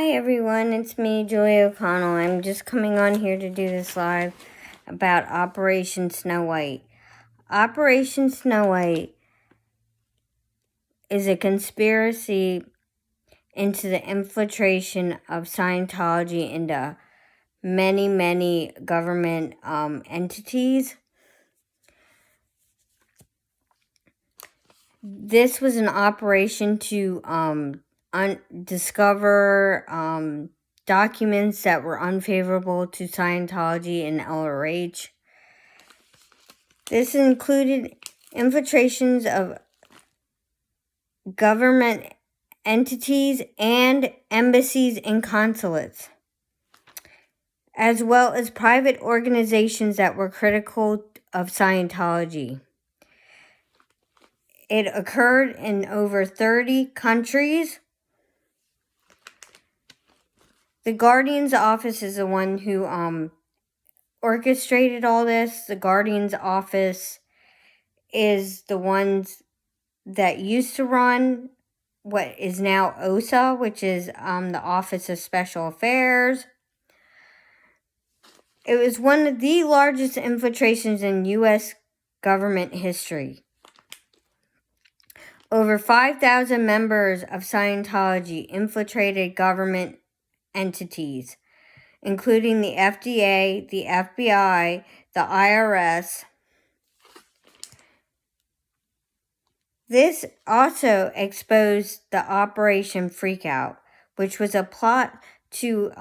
Hi everyone, it's me, Julie O'Connell. I'm just coming on here to do this live about Operation Snow White. Operation Snow White is a conspiracy into the infiltration of Scientology into many government entities. This was an operation to discover documents that were unfavorable to Scientology and LRH. This included infiltrations of government entities and embassies and consulates, as well as private organizations that were critical of Scientology. It occurred in over 30 countries. The Guardian's office is the one who orchestrated all this. The Guardian's office is the ones that used to run what is now OSA, which is the Office of Special Affairs. It was one of the largest infiltrations in U.S. government history. Over 5,000 members of Scientology infiltrated government entities, including the FDA, the FBI, the IRS. This also exposed the Operation Freakout, which was a plot to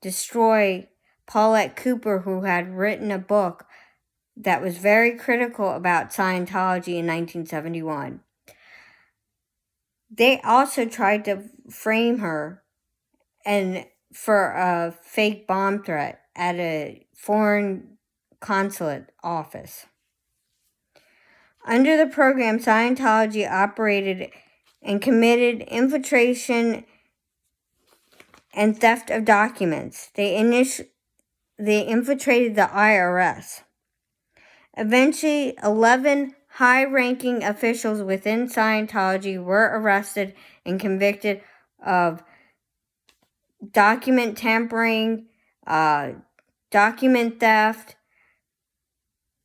destroy Paulette Cooper, who had written a book that was very critical about Scientology in 1971. They also tried to frame her and for a fake bomb threat at a foreign consulate office. Under the program, Scientology operated and committed infiltration and theft of documents. They infiltrated the IRS. Eventually, 11 high-ranking officials within Scientology were arrested and convicted of document tampering, document theft,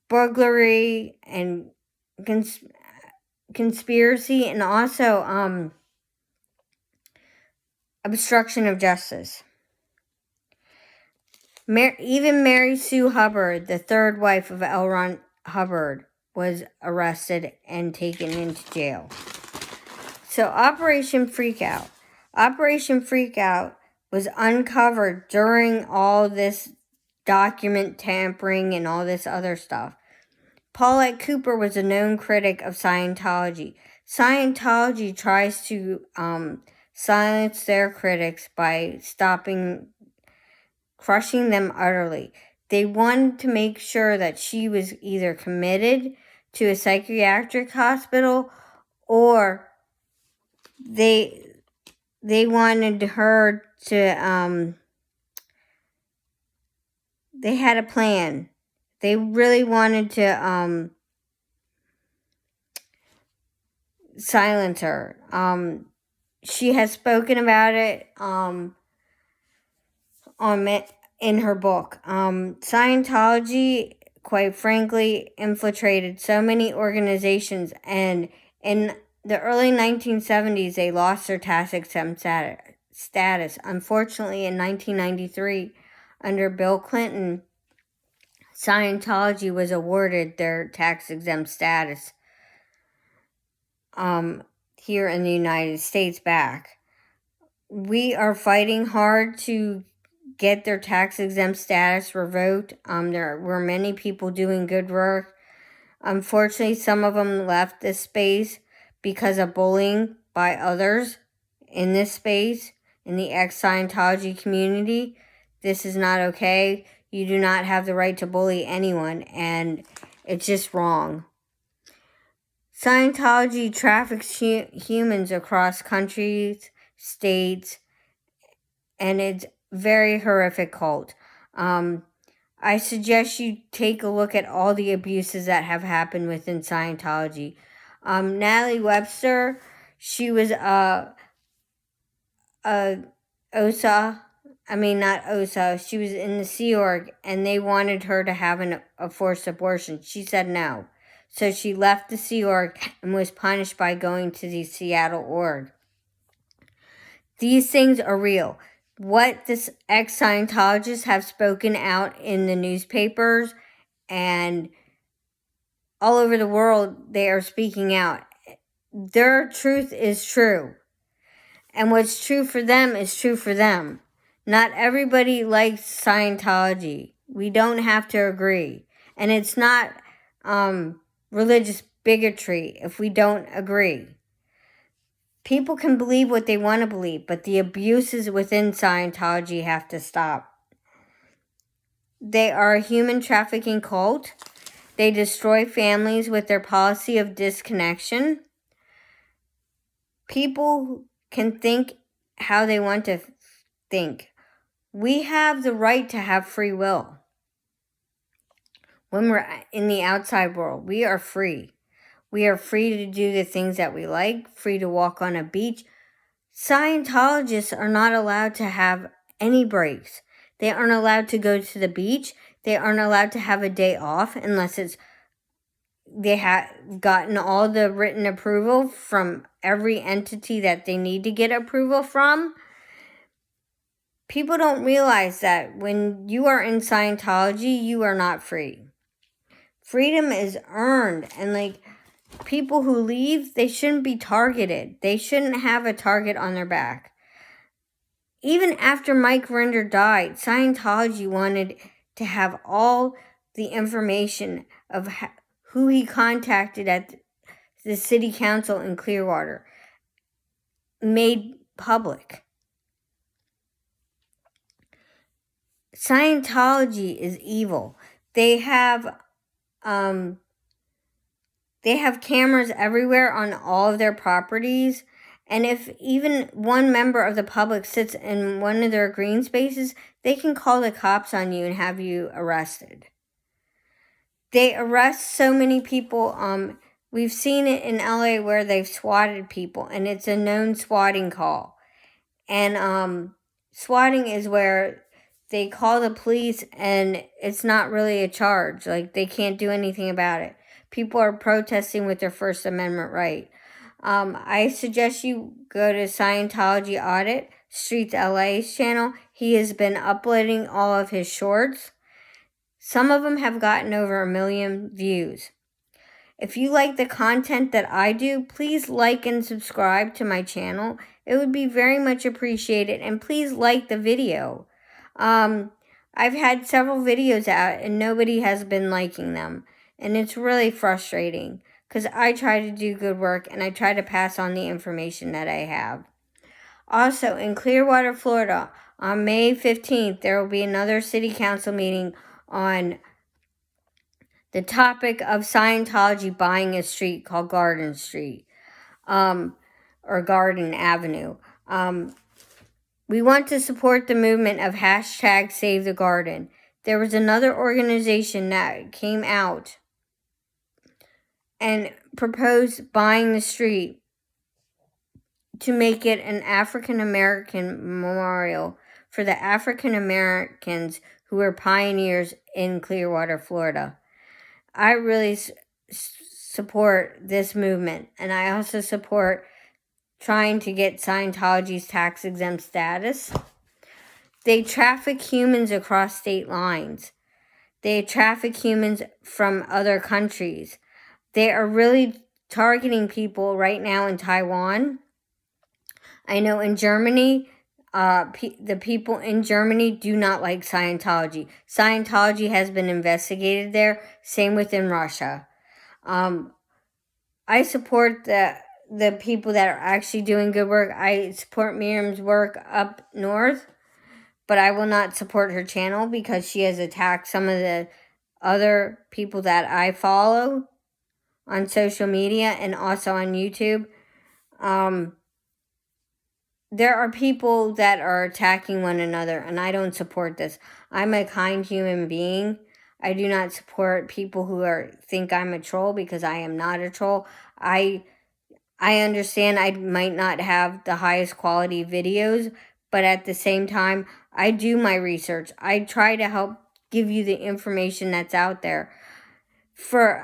burglary, and conspiracy, and also obstruction of justice. Even Mary Sue Hubbard, the third wife of L. Ron Hubbard, was arrested and taken into jail. So Operation Freakout. Operation Freakout was uncovered during all this document tampering and all this other stuff. Paulette Cooper was a known critic of Scientology. Scientology tries to silence their critics by crushing them utterly. They wanted to make sure that she was either committed to a psychiatric hospital or they wanted her to, they had a plan. They really wanted to silence her. She has spoken about it in her book. Scientology, quite frankly, infiltrated so many organizations, and in the early 1970s, they lost their tax exempt status. Unfortunately, in 1993, under Bill Clinton, Scientology was awarded their tax-exempt status here in the United States back. We are fighting hard to get their tax-exempt status revoked. There were many people doing good work. Unfortunately, some of them left this space because of bullying by others in this space, in the ex-Scientology community. This is not okay. You do not have the right to bully anyone, and it's just wrong. Scientology traffics humans across countries, states, and it's very horrific cult. I suggest you take a look at all the abuses that have happened within Scientology. Natalie Webster, she was a OSA. I mean, not OSA. She was in the Sea Org, and they wanted her to have a forced abortion. She said no. So she left the Sea Org and was punished by going to the Seattle Org. These things are real. What this ex-Scientologists have spoken out in the newspapers and all over the world, they are speaking out. Their truth is true. And what's true for them is true for them. Not everybody likes Scientology. We don't have to agree. And it's not religious bigotry if we don't agree. People can believe what they want to believe, but the abuses within Scientology have to stop. They are a human trafficking cult. They destroy families with their policy of disconnection. People can think how they want to think. We have the right to have free will. When we're in the outside world, we are free. We are free to do the things that we like, free to walk on a beach. Scientologists are not allowed to have any breaks. They aren't allowed to go to the beach. They aren't allowed to have a day off unless they have gotten all the written approval from every entity that they need to get approval from. People don't realize that when you are in Scientology, you are not free. Freedom is earned, and people who leave, they shouldn't be targeted. They shouldn't have a target on their back. Even after Mike Rinder died, Scientology wanted to have all the information of who he contacted at the city council in Clearwater made public. Scientology is evil. They have cameras everywhere on all of their properties. And if even one member of the public sits in one of their green spaces, they can call the cops on you and have you arrested. They arrest so many people. We've seen it in LA where they've swatted people, and it's a known swatting call. And swatting is where they call the police and it's not really a charge. They can't do anything about it. People are protesting with their First Amendment right. I suggest you go to Scientology Audit, Streets LA's channel. He has been uploading all of his shorts. Some of them have gotten over 1 million views. If you like the content that I do, please like and subscribe to my channel. It would be very much appreciated. And please like the video. I've had several videos out and nobody has been liking them. And it's really frustrating because I try to do good work and I try to pass on the information that I have. Also, in Clearwater, Florida, on May 15th, there will be another city council meeting on the topic of Scientology buying a street called Garden Street, or Garden Avenue. We want to support the movement of #SaveTheGarden. There was another organization that came out and proposed buying the street to make it an African American memorial for the African Americans who were pioneers in Clearwater, Florida. I really support this movement, and I also support trying to get Scientology's tax-exempt status. They traffic humans across state lines. They traffic humans from other countries. They are really targeting people right now in Taiwan. I know in Germany, the people in Germany do not like Scientology. Scientology has been investigated there. Same within Russia. I support the people that are actually doing good work. I support Miriam's work up north, but I will not support her channel because she has attacked some of the other people that I follow on social media and also on YouTube. There are people that are attacking one another, and I don't support this. I'm a kind human being. I do not support people who think I'm a troll because I am not a troll. I understand I might not have the highest quality videos, but at the same time, I do my research. I try to help give you the information that's out there. For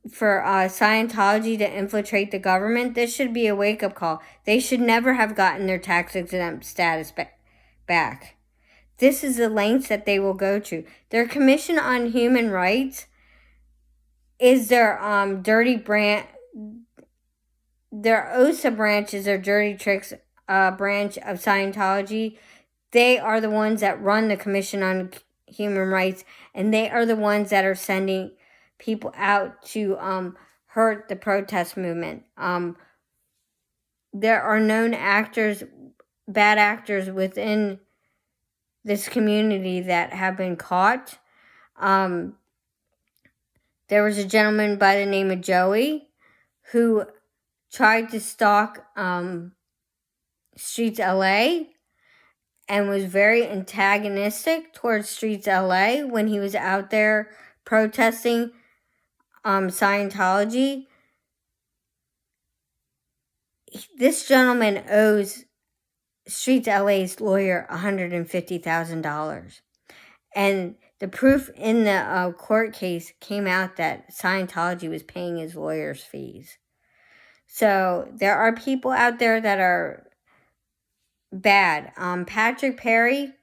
Scientology to infiltrate the government, this should be a wake-up call. They should never have gotten their tax-exempt status back. This is the lengths that they will go to. Their Commission on Human Rights is their dirty branch. Their OSA branch is their dirty tricks branch of Scientology. They are the ones that run the Commission on Human Rights, and they are the ones that are sending people out to hurt the protest movement. There are known actors, bad actors within this community that have been caught. There was a gentleman by the name of Joey who tried to stalk Streets LA and was very antagonistic towards Streets LA when he was out there protesting Scientology. This gentleman owes Streets LA's lawyer $150,000. And the proof in the court case came out that Scientology was paying his lawyer's fees. So there are people out there that are bad. Patrick Perry,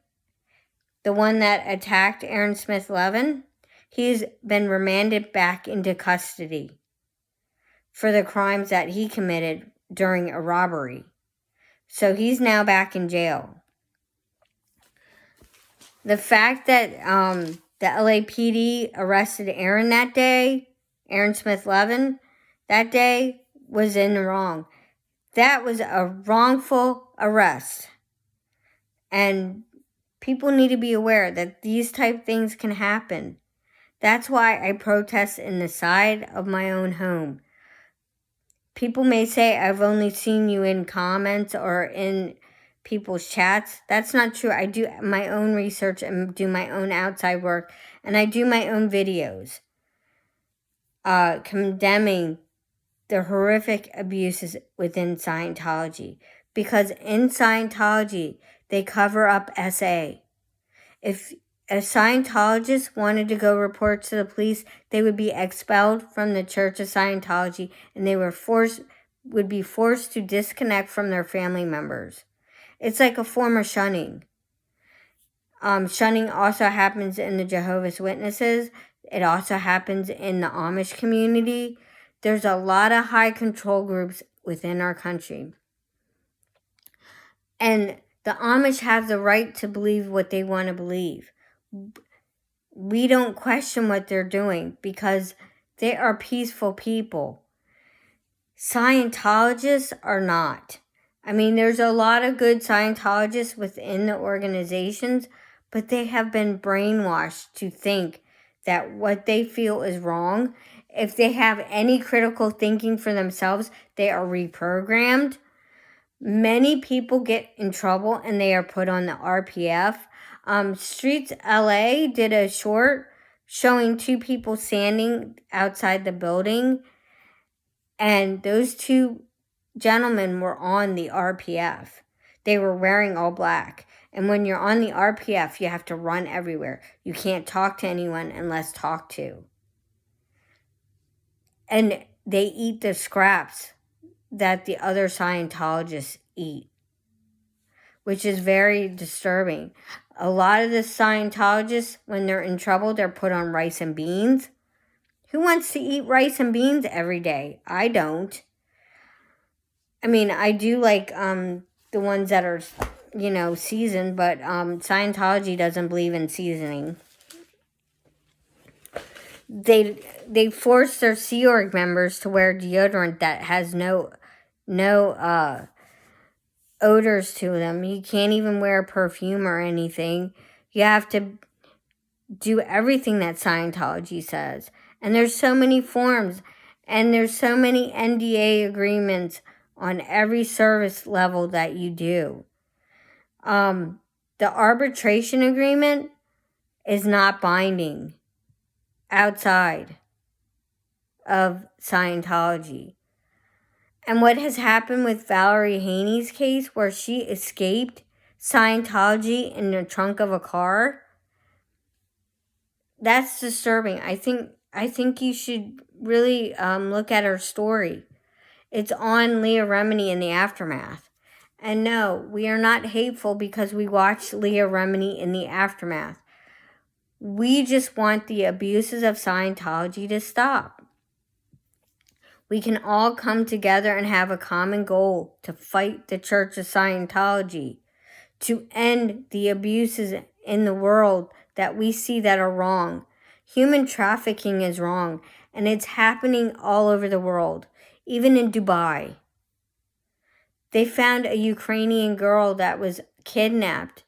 the one that attacked Aaron Smith Levin, he's been remanded back into custody for the crimes that he committed during a robbery. So he's now back in jail. The fact that the LAPD arrested Aaron Smith Levin, that day was in the wrong. That was a wrongful arrest. And people need to be aware that these type things can happen. That's why I protest in the side of my own home. People may say I've only seen you in comments or in people's chats. That's not true. I do my own research and do my own outside work, and I do my own videos condemning the horrific abuses within Scientology. Because in Scientology, they cover up SA. If a Scientologist wanted to go report to the police, they would be expelled from the Church of Scientology, and they would be forced to disconnect from their family members. It's like a form of shunning. Shunning also happens in the Jehovah's Witnesses. It also happens in the Amish community. There's a lot of high control groups within our country. And the Amish have the right to believe what they want to believe. We don't question what they're doing because they are peaceful people. Scientologists are not. I mean, there's a lot of good Scientologists within the organizations, but they have been brainwashed to think that what they feel is wrong. If they have any critical thinking for themselves, they are reprogrammed. Many people get in trouble and they are put on the RPF. Streets LA did a short showing two people standing outside the building, and those two gentlemen were on the RPF. They were wearing all black. And when you're on the RPF, you have to run everywhere. You can't talk to anyone unless talked to. And they eat the scraps that the other Scientologists eat, which is very disturbing. A lot of the Scientologists, when they're in trouble, they're put on rice and beans. Who wants to eat rice and beans every day? I don't. I mean, I do like the ones that are, seasoned, but Scientology doesn't believe in seasoning. They force their Sea Org members to wear deodorant that has no odors to them. You can't even wear perfume or anything. You have to do everything that Scientology says. And there's so many forms, and there's so many NDA agreements on every service level that you do. The arbitration agreement is not binding outside of Scientology. And what has happened with Valerie Haney's case, where she escaped Scientology in the trunk of a car, that's disturbing. I think you should really look at her story. It's on Leah Remini in the Aftermath. And no, we are not hateful because we watched Leah Remini in the Aftermath. We just want the abuses of Scientology to stop. We can all come together and have a common goal to fight the Church of Scientology, to end the abuses in the world that we see that are wrong. Human trafficking is wrong, and it's happening all over the world, even in Dubai. They found a Ukrainian girl that was kidnapped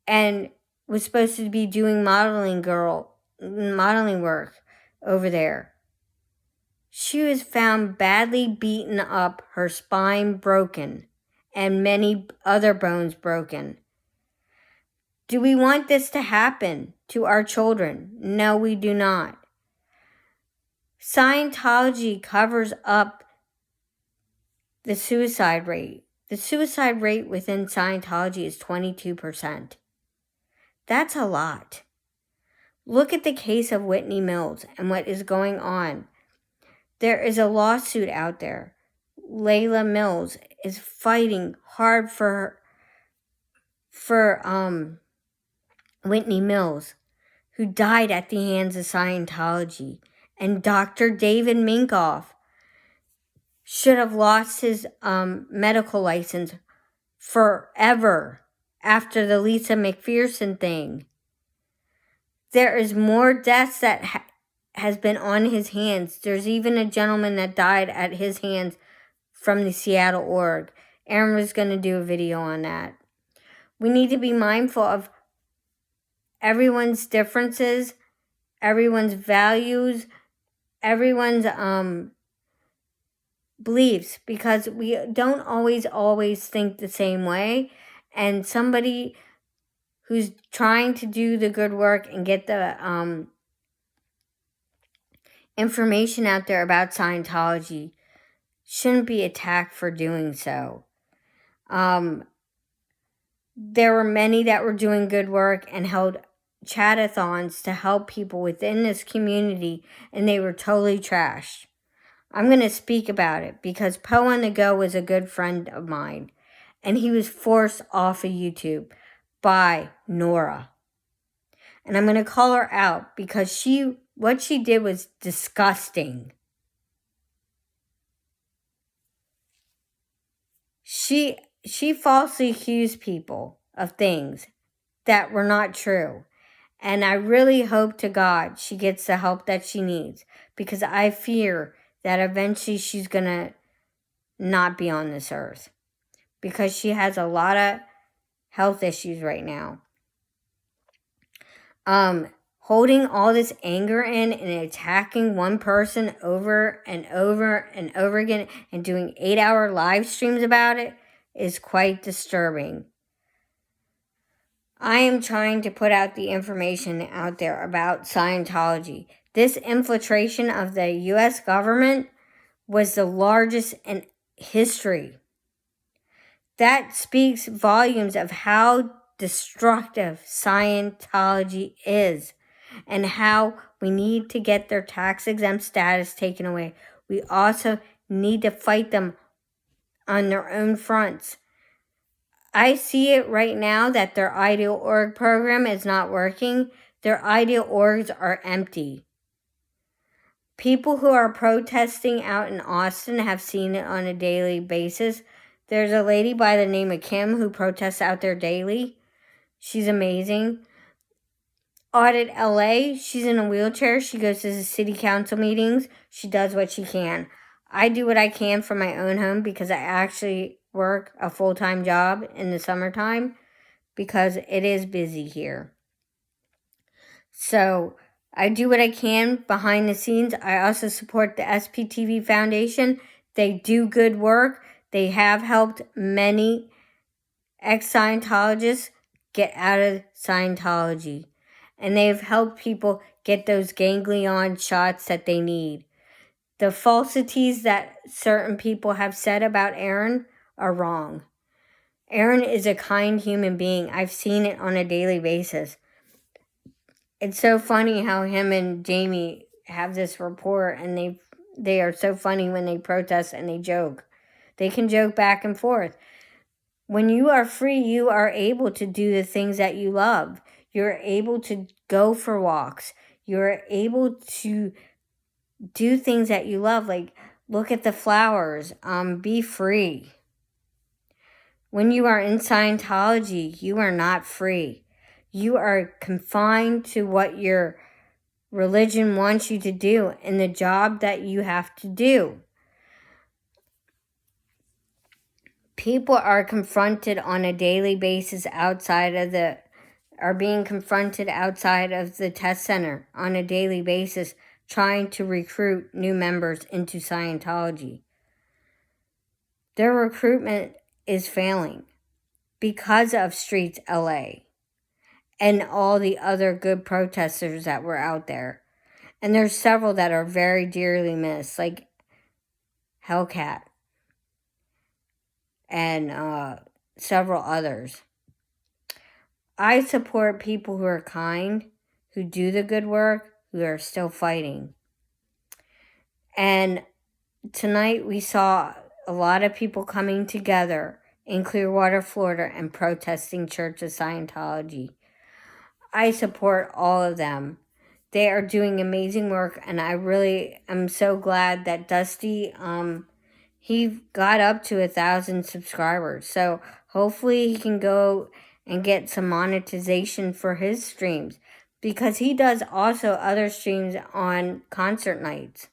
and was supposed to be doing modeling work over there. She was found badly beaten up, her spine broken, and many other bones broken. Do we want this to happen to our children? No, we do not. Scientology covers up the suicide rate. The suicide rate within Scientology is 22%. That's a lot. Look at the case of Whitney Mills and what is going on. There is a lawsuit out there. Layla Mills is fighting hard for Whitney Mills, who died at the hands of Scientology. And Dr. David Minkoff should have lost his medical license forever after the Lisa McPherson thing. There is more deaths that has been on his hands. There's even a gentleman that died at his hands from the Seattle org. Aaron was going to do a video on that. We need to be mindful of everyone's differences, everyone's values, everyone's beliefs, because we don't always think the same way. And somebody who's trying to do the good work and get the information out there about Scientology shouldn't be attacked for doing so. There were many that were doing good work and held chat-a-thons to help people within this community, and they were totally trashed. I'm going to speak about it because Poe on the Go was a good friend of mine, and he was forced off of YouTube by Nora. And I'm going to call her out because what she did was disgusting. She falsely accused people of things that were not true. And I really hope to God she gets the help that she needs, because I fear that eventually she's going to not be on this earth, because she has a lot of health issues right now. Holding all this anger in and attacking one person over and over and over again and doing 8-hour live streams about it is quite disturbing. I am trying to put out the information out there about Scientology. This infiltration of the U.S. government was the largest in history. That speaks volumes of how destructive Scientology is and how we need to get their tax-exempt status taken away. We also need to fight them on their own fronts. I see it right now that their Ideal Org program is not working. Their Ideal Orgs are empty. People who are protesting out in Austin have seen it on a daily basis. There's a lady by the name of Kim who protests out there daily. She's amazing. Audit LA, she's in a wheelchair. She goes to the city council meetings. She does what she can. I do what I can from my own home because I actually work a full-time job in the summertime because it is busy here. So I do what I can behind the scenes. I also support the SPTV Foundation. They do good work. They have helped many ex-Scientologists get out of Scientology. And they've helped people get those ganglion shots that they need. The falsities that certain people have said about Aaron are wrong. Aaron is a kind human being. I've seen it on a daily basis. It's so funny how him and Jamie have this rapport, and they are so funny when they protest and they joke. They can joke back and forth. When you are free, you are able to do the things that you love. You're able to go for walks. You're able to do things that you love, like look at the flowers. Be free. When you are in Scientology, you are not free. You are confined to what your religion wants you to do and the job that you have to do. People are confronted on a daily basis are being confronted outside of the test center on a daily basis, trying to recruit new members into Scientology. Their recruitment is failing because of Streets LA and all the other good protesters that were out there. And there's several that are very dearly missed, like Hellcat and several others. I support people who are kind, who do the good work, who are still fighting. And tonight we saw a lot of people coming together in Clearwater, Florida, and protesting Church of Scientology. I support all of them. They are doing amazing work, and I really am so glad that Dusty, he got up to 1,000 subscribers. So hopefully he can go and get some monetization for his streams, because he does also other streams on concert nights.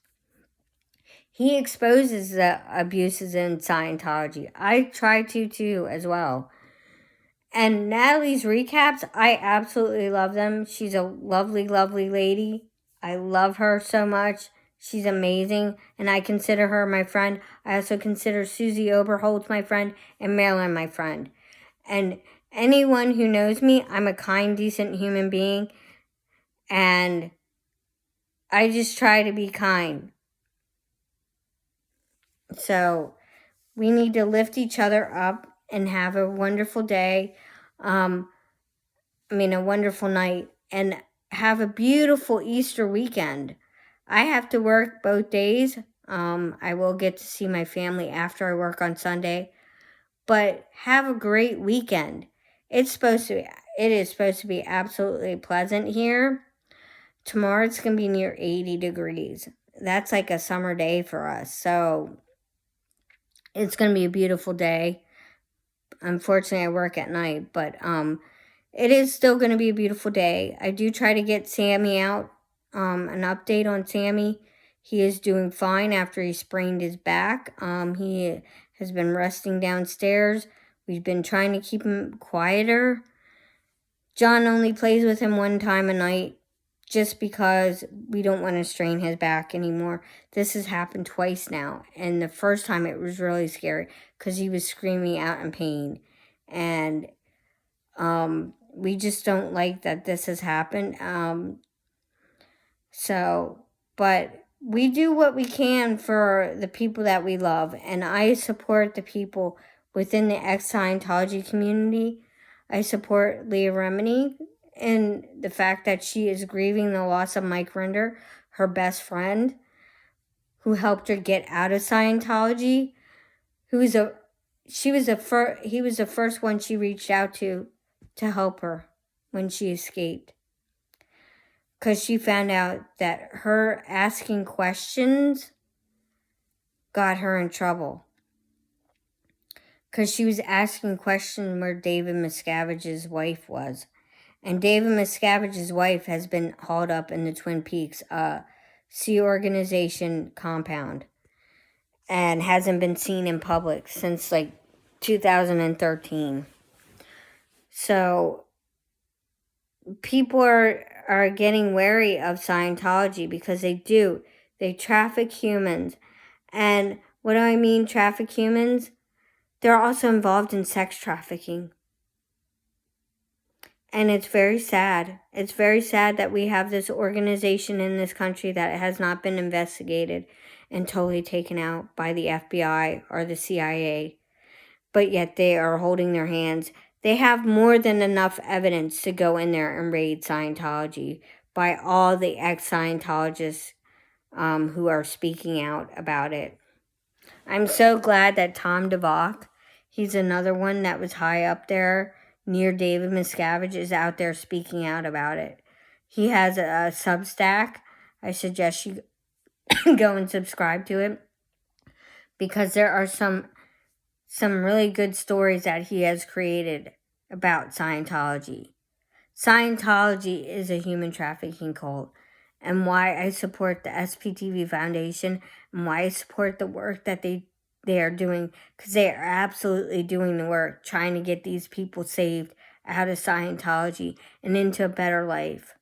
He exposes the abuses in Scientology. I try to too as well. And Natalie's recaps, I absolutely love them. She's a lovely, lovely lady. I love her so much. She's amazing, and I consider her my friend. I also consider Susie Oberholtz my friend and Marilyn my friend. And anyone who knows me, I'm a kind, decent human being, and I just try to be kind. So we need to lift each other up and have a wonderful day. A wonderful night, and have a beautiful Easter weekend. I have to work both days. I will get to see my family after I work on Sunday, but have a great weekend. It is supposed to be absolutely pleasant here. Tomorrow it's going to be near 80 degrees. That's like a summer day for us. So it's going to be a beautiful day. Unfortunately, I work at night, but it is still going to be a beautiful day. I do try to get Sammy out, an update on Sammy. He is doing fine after he sprained his back. He has been resting downstairs. We've been trying to keep him quieter. John only plays with him one time a night just because we don't want to strain his back anymore. This has happened twice now, and the first time it was really scary because he was screaming out in pain. And we just don't like that this has happened. But we do what we can for the people that we love. And I support the people within the ex-Scientology community. I support Leah Remini in the fact that she is grieving the loss of Mike Rinder, her best friend, who helped her get out of Scientology. He was the first one she reached out to help her when she escaped. Because she found out that her asking questions got her in trouble. Because she was asking questions where David Miscavige's wife was. And David Miscavige's wife has been hauled up in the Twin Peaks Sea Organization compound. And hasn't been seen in public since 2013. So people are getting wary of Scientology because they traffic humans. And what do I mean traffic humans? They're also involved in sex trafficking. And it's very sad. It's very sad that we have this organization in this country that has not been investigated and totally taken out by the FBI or the CIA. but yet they are holding their hands. They have more than enough evidence to go in there and raid Scientology by all the ex-Scientologists who are speaking out about it. I'm so glad that Tom DeVock, he's another one that was high up there near David Miscavige, is out there speaking out about it. He has a Substack. I suggest you go and subscribe to it, because there are some really good stories that he has created about Scientology. Scientology is a human trafficking cult, and why I support the SPTV Foundation and why I support the work that they are doing, because they are absolutely doing the work, trying to get these people saved out of Scientology and into a better life.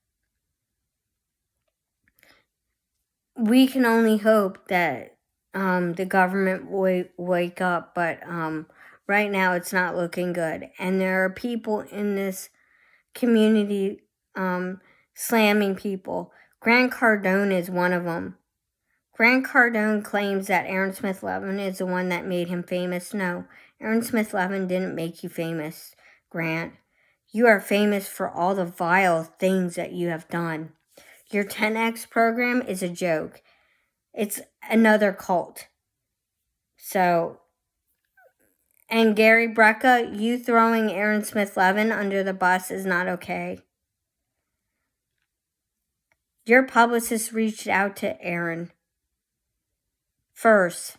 We can only hope that the government will wake up, but right now it's not looking good. And there are people in this community slamming people. Grant Cardone is one of them. Grant Cardone claims that Aaron Smith Levin is the one that made him famous. No, Aaron Smith Levin didn't make you famous, Grant. You are famous for all the vile things that you have done. Your 10X program is a joke. It's another cult. So, and Gary Brecka, you throwing Aaron Smith Levin under the bus is not okay. Your publicist reached out to Aaron first.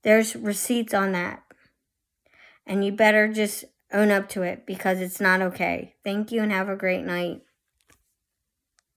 There's receipts on that. And you better just own up to it, because it's not okay. Thank you and have a great night.